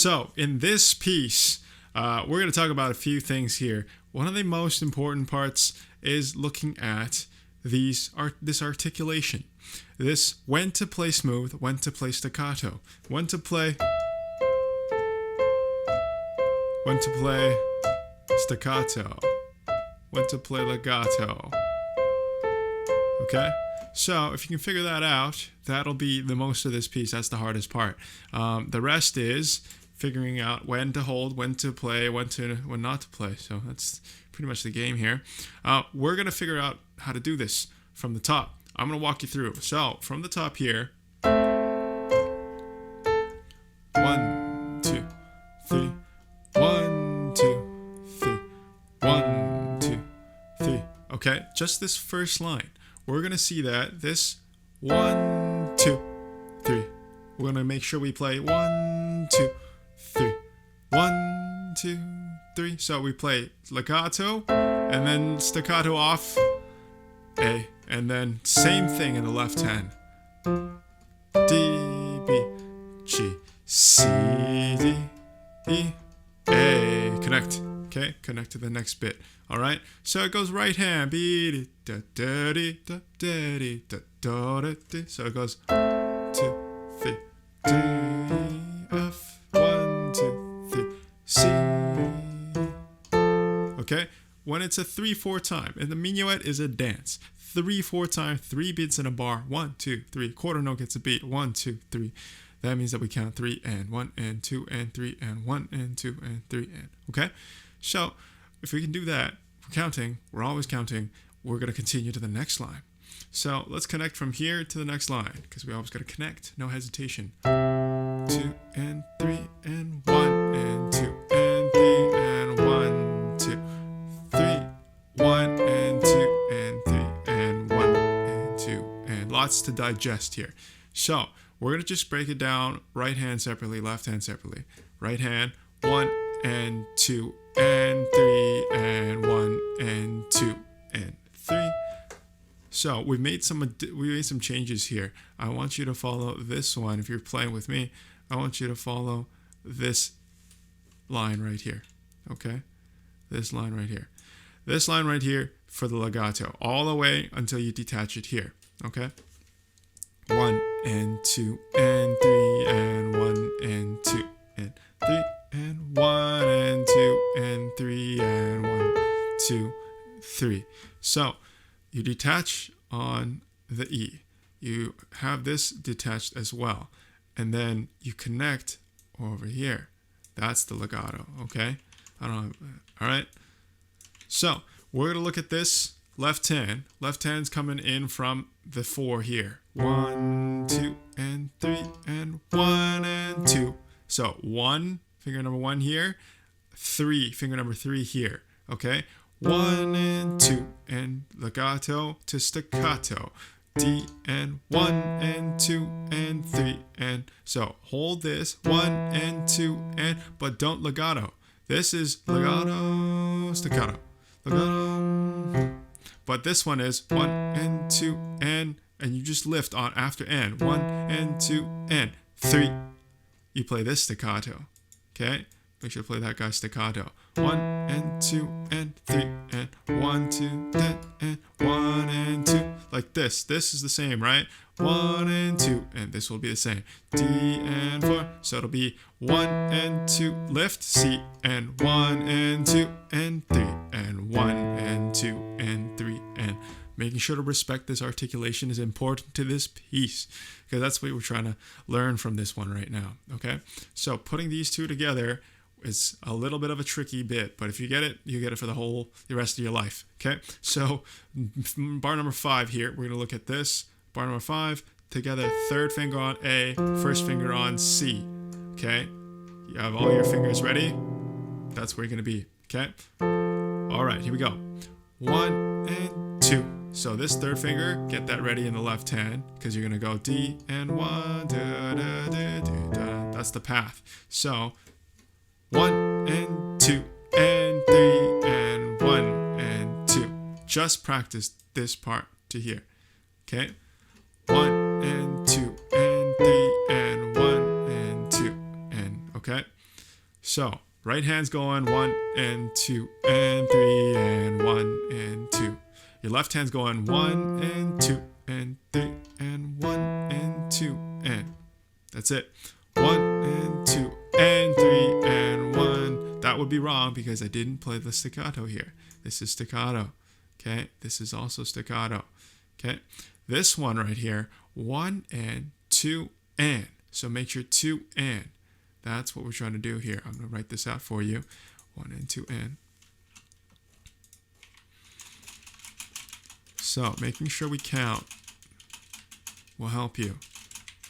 So in this piece, we're going to talk about a few things here. One of the most important parts is looking at this articulation. This when to play smooth, when to play staccato, when to play staccato, when to play legato. Okay? So if you can figure that out, that'll be the most of this piece. That's the hardest part. The rest is figuring out when to hold, when to play, when not to play. So that's pretty much the game here. We're going to figure out how to do this from the top. I'm going to walk you through. So from the top here, 1, 2, 3, 1, 2, 3, 1, 2, 3. Okay, just this first line. We're going to see that this 1, 2, 3. We're going to make sure we play 1, 2, 3. 1, 2, 3. So we play legato and then staccato off A. And then same thing in the left hand. D, B, G, C, D, E, A. Connect. Okay, connect to the next bit. All right, so it goes right hand. B, da, da, da, da, da, da, da, da, da. So it goes 2, 3, D, F, 1, 2, 3, C. Okay, when it's a 3/4 time, and the minuet is a dance. 3/4 time, 3 beats in a bar. 1, 2, 3. Quarter note gets a beat. 1, 2, 3. That means that we count 3 and 1 and 2 and 3 and 1 and 2 and 3 and. Okay, so if we can do that, we're counting. We're always counting. We're going to continue to the next line. So let's connect from here to the next line because we always got to connect. No hesitation. 2 and 3 and 1 and 2 and 3 and 1, 2, 3, 1 and 2 and 3 and 1 and 2 and lots to digest here. So we're going to just break it down. Right hand separately, left hand separately. Right hand, 1 and 2 and 3 and 1 and 2 and 3. So we made some changes here. I want you to follow this one. If you're playing with me, I want you to follow this line right here. Okay? This line right here. This line right here for the legato, all the way until you detach it here. Okay? 1 and 2 and 3 and 1 and 2 and 3 and 1 and 2 and 3 and 1, 2, 3. So you detach on the E. You have this detached as well. And then you connect over here. That's the legato, okay? I don't know. All right. So we're going to look at this left hand. Left hand's coming in from the 4 here. 1, 2, and 3, and 1, and 2. So 1, finger number 1 here. 3, finger number 3 here. Okay? 1 and 2, and legato to staccato. D and 1 and 2 and 3 and so hold this 1 and 2 and but don't legato. This is legato, staccato, legato. But this one is 1 and 2 and you just lift on after and 1 and 2 and 3. You play this staccato. Okay? Make sure to play that guy staccato. 1 and 2 and 3 and 1, 2, 10 and 1 and 2. Like this. This is the same, right? 1 and 2 and this will be the same. D and 4. So it'll be 1 and 2 lift C and 1 and 2 and 3 and 1 and 2 and 3 and making sure to respect this articulation is important to this piece because that's what we're trying to learn from this one right now. Okay? So putting these two together is a little bit of a tricky bit, but if you get it, you get it for the rest of your life. Okay, so bar number 5 here, we're going to look at this. Bar number 5, together, third finger on A, first finger on C. Okay, you have all your fingers ready. That's where you're going to be. Okay, all right, here we go. 1 and 2. So this third finger, get that ready in the left hand because you're going to go D and 1, da, da, da, da, da. That's the path. So 1 and 2 and 3 and 1 and 2. Just practice this part to here. Okay? 1 and 2 and 3 and 1 and 2 and okay? So right hand's going 1 and 2 and 3 and 1 and 2. Your left hand's going 1 and 2 and 3 and 1 and 2 and that's it. 1 and 2 and 3 and 1. That would be wrong because I didn't play the staccato here. This is staccato. Okay, this is also staccato. Okay, this one right here, 1 and 2 and. So make sure 2 and. That's what we're trying to do here. I'm going to write this out for you. 1 and 2 and. So making sure we count will help you.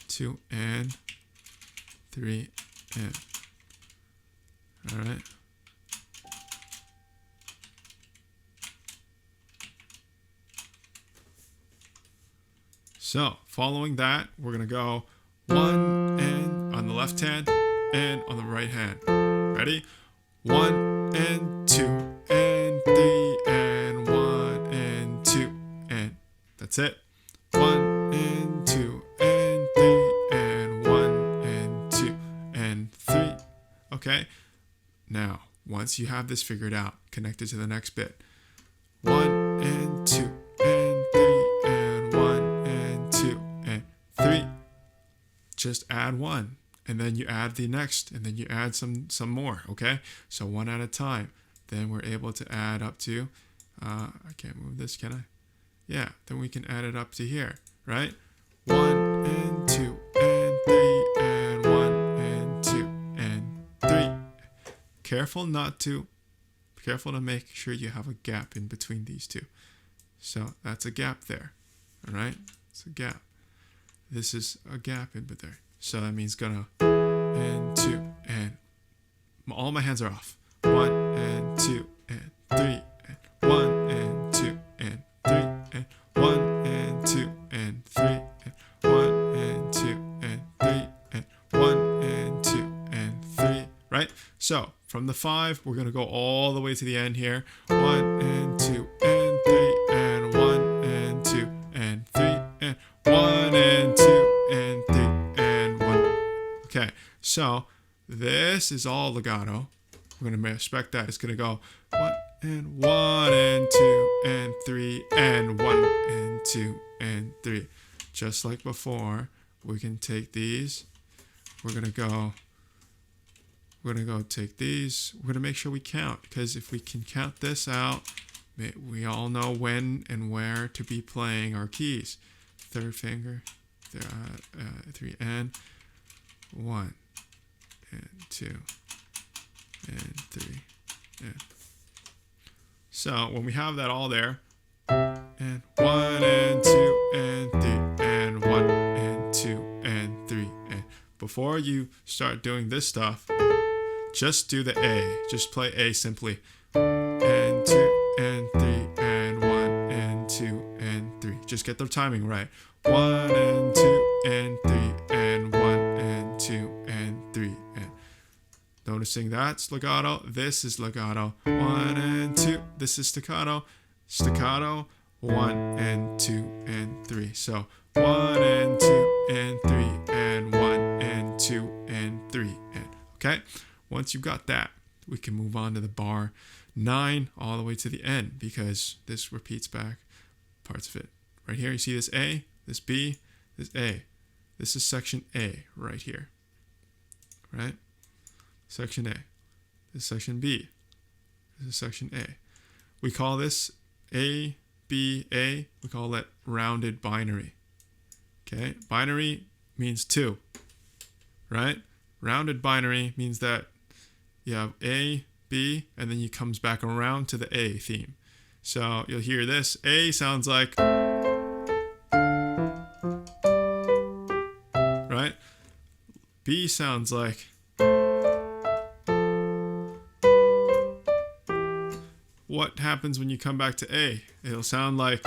2 and 3 and. All right. So following that, we're going to go 1 and on the left hand and on the right hand. Ready? 1 and 2 and 3 and 1 and 2 and. That's it. 1 and 2 and 3 and 1 and 2 and 3. Okay. Now, once you have this figured out, connect it to the next bit. 1 and 2 and 3 and 1 and 2 and 3. Just add 1 and then you add the next and then you add some more, okay? So 1 at a time. Then we're able to add up to, I can't move this, can I? Yeah, then we can add it up to here, right? 1 and 2 and 3 and 1 and 2 and 3. Careful to make sure you have a gap in between these two. So that's a gap there, all right? It's a gap. This is a gap in there. So that means gonna and 2 and. All my hands are off. 1 and 2 and 3 and 1 and 2 and 3 and 1 and 2 and 3 and 1 and 2 and 3 and 1 and 2 and 3. Right? So from the 5, we're gonna go all the way to the end here. 1 and 2 and 3 and 1 and 2 and 3 and 1 and 2 and 3 and 1. Okay, so this is all legato. We're going to respect that. It's going to go 1 and 1 and 2 and 3 and 1 and 2 and 3. Just like before, we can take these. We're going to go take these. We're going to make sure we count, because if we can count this out, we all know when and where to be playing our keys. Third finger, 3 and 1 and 2 and 3 and. So when we have that all there, and 1 and 2 and 3 and 1 and 2 and 3 and. Before you start doing this stuff, just do the A. Just play A simply. And 2 and 3 and 1 and 2 and 3. Just get the timing right. 1 and 2 and 3 and 1 and 2 and 3 and. Noticing that's legato. This is legato. 1 and 2. This is staccato. Staccato. 1 and 2 and 3. So 1 and 2 and 3 and 1 and 2 and 3 and. Okay? Once you've got that, we can move on to the bar 9 all the way to the end, because this repeats back parts of it. Right here, you see this A, this B, this A. This is section A right here. Right? Section A. This is section B. This is section A. We call this A, B, A. We call it rounded binary. Okay? Binary means 2. Right? Rounded binary means that you have A, B, and then it comes back around to the A theme. So you'll hear this. A sounds like, right? B sounds like, what happens when you come back to A? It'll sound like,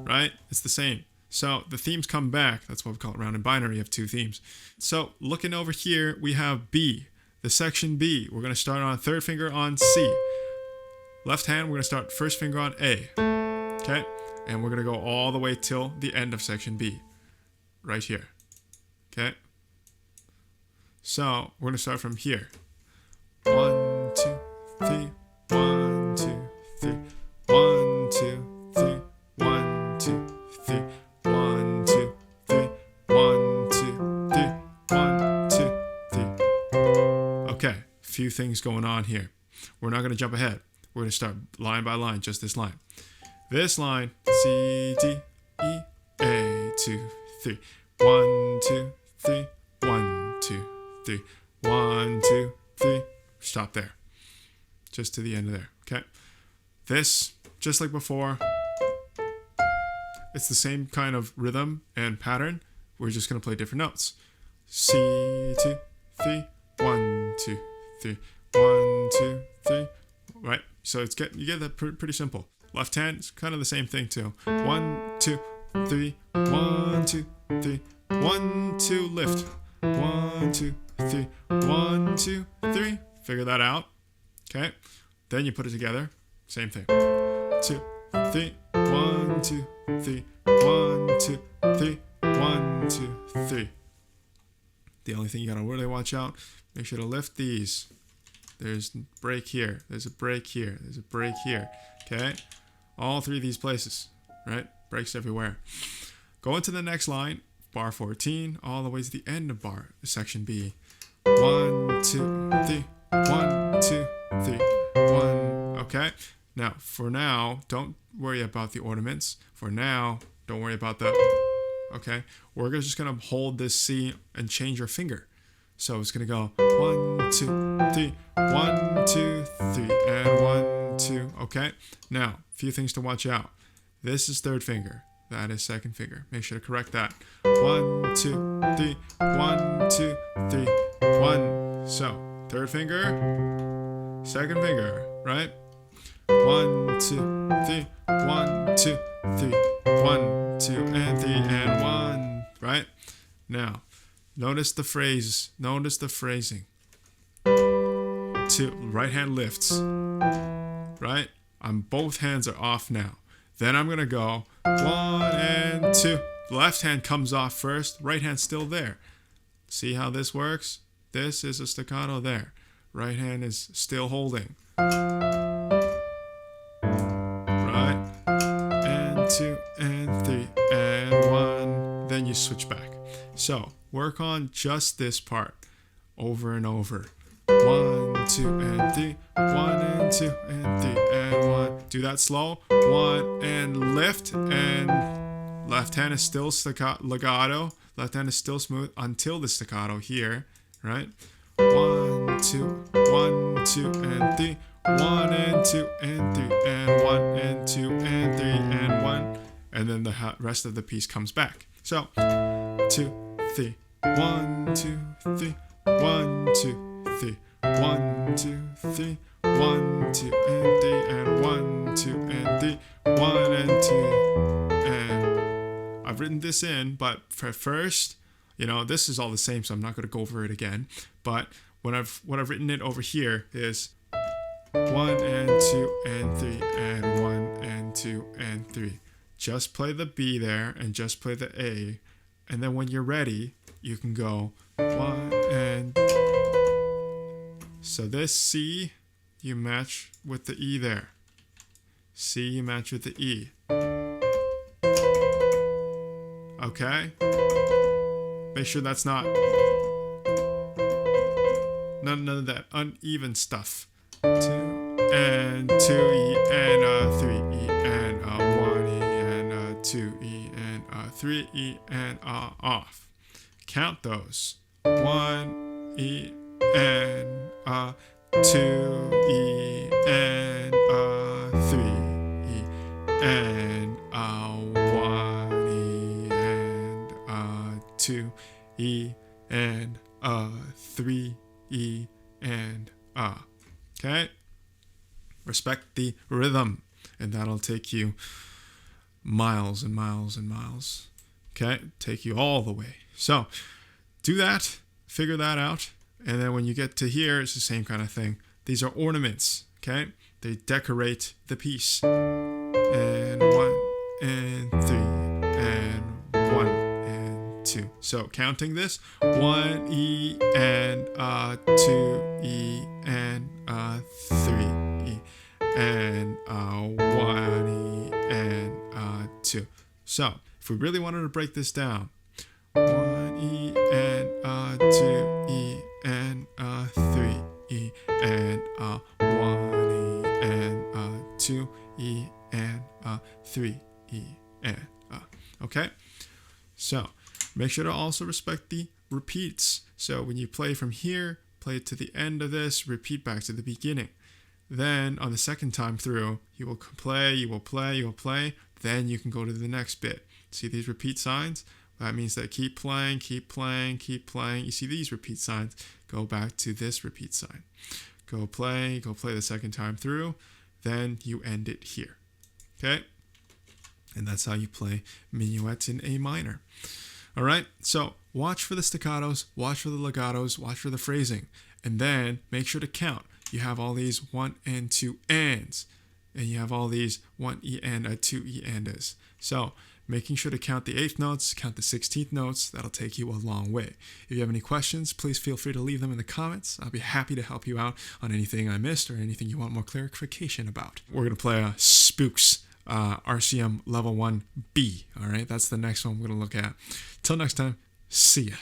right? It's the same. So the themes come back. That's why we call it rounded binary. You have 2 themes. So looking over here, we have B, the section B. We're going to start on 3rd finger on C. Left hand, we're going to start 1st finger on A. Okay? And we're going to go all the way till the end of section B. Right here. Okay? So we're going to start from here. 1, 2, 3, 1, 2, 3, 1, 2, 3, 1, 2, 3, 1, 2, 3, 1, 2, 3, 1, 2, 3. Okay, few things going on here. We're not going to jump ahead. We're going to start line by line, just this line. This line, C, D, E, A, 2, 3, 1, 2, 3, 1, 2, 3, 1, 2, 3. Stop there. Just to the end of there, okay? This, just like before, it's the same kind of rhythm and pattern. We're just going to play different notes. C, 2, 3, 1, 2, 3, 1, 2, 3, right? So you get that pretty simple. Left hand is kind of the same thing too. 1, 2, 3, 1, 2, 3, 1, 2, lift. 1, 2, 3, 1, 2, 3. Figure that out. Okay. Then you put it together. Same thing. 2, 3, 1, 2, 3, 1, 2, 3, 1, 2, 3. The only thing you gotta really watch out, make sure to lift these. There's a break here. There's a break here. There's a break here. Okay. All three of these places, right? Breaks everywhere. Go into the next line, bar 14, all the way to the end of section B. 1, 2, 3, 1, 2, 3, 1. Okay. Now, for now, don't worry about the ornaments. For now, don't worry about the. Okay. We're just gonna hold this C and change your finger. So it's gonna go 1, 2, 3, 1, 2, 3, and 1, 2. Okay. Now, a few things to watch out. This is third finger. That is second finger. Make sure to correct that. 1, 2, 3, 1, 2, 3, 1. So, third finger, second finger, right? 1, 2, 3, 1, 2, 3, 1, 2, and 3, and 1. Right? Now, notice the phrase. Notice the phrasing. Right hand lifts. Right? Both hands are off now. Then I'm gonna go 1 and 2. Left hand comes off first. Right hand still there. See how this works? This is a staccato there. Right hand is still holding. Right? And 2 and 3 and 1. Then you switch back. So work on just this part over and over. 1, 2 and 3. 1 and 2 and 3 and 1. Do that slow. 1 and lift, and left hand is still legato. Left hand is still smooth until the staccato here, right? 1, 2, 1, 2 and 3. 1 and 2 and 3 and 1 and 2 and 3 and 1, and then the rest of the piece comes back. So 2, 3, 1, 2, 3, 1, 2, 3, 1, 2, 3, 1, 2 and 3 and 1, 2 and 3, 1 and 2, and I've written this in, but for first, this is all the same, so I'm not going to go over it again. But what I've written it over here is 1 and 2 and 3 and 1 and 2 and 3. Just play the B there and just play the A, and then when you're ready, you can go 1 and. So this C, you match with the E there. C, you match with the E. Okay? Make sure that's not none of that uneven stuff. 2 and 2 E and 3 E and 1 E and 2 E and 3 E and off. Count those. 1 E and 2 E and 3 E and 1 E and 2 E and 3 E and okay? Respect the rhythm, and that'll take you miles and miles and miles. Okay? Take you all the way. So, do that, figure that out, and then when you get to here, it's the same kind of thing. These are ornaments, okay? They decorate the piece. And 1 and 3 and 1 and 2. So counting this, 1 E and 2 E and 3 E and 1 E and 2. So if we really wanted to break this down, 1 E and 2 E and 3 E and 1 E and 2 E and 3 E and okay. So make sure to also respect the repeats. So when you play from here, play it to the end of this, repeat back to the beginning. Then on the second time through, you will play, you will play, you will play. Then you can go to the next bit. See these repeat signs? That means that keep playing, keep playing, keep playing. You see these repeat signs? Go back to this repeat sign. Go play the second time through. Then you end it here. Okay? And that's how you play Minuet in A minor. All right? So watch for the staccatos, watch for the legatos, watch for the phrasing. And then make sure to count. You have all these 1 and 2 ands. And you have all these 1 E and 2 E andas. So making sure to count the 8th notes, count the 16th notes, that'll take you a long way. If you have any questions, please feel free to leave them in the comments. I'll be happy to help you out on anything I missed or anything you want more clarification about. We're going to play Spooks, RCM Level 1B. All right, that's the next one we're going to look at. Till next time, see ya.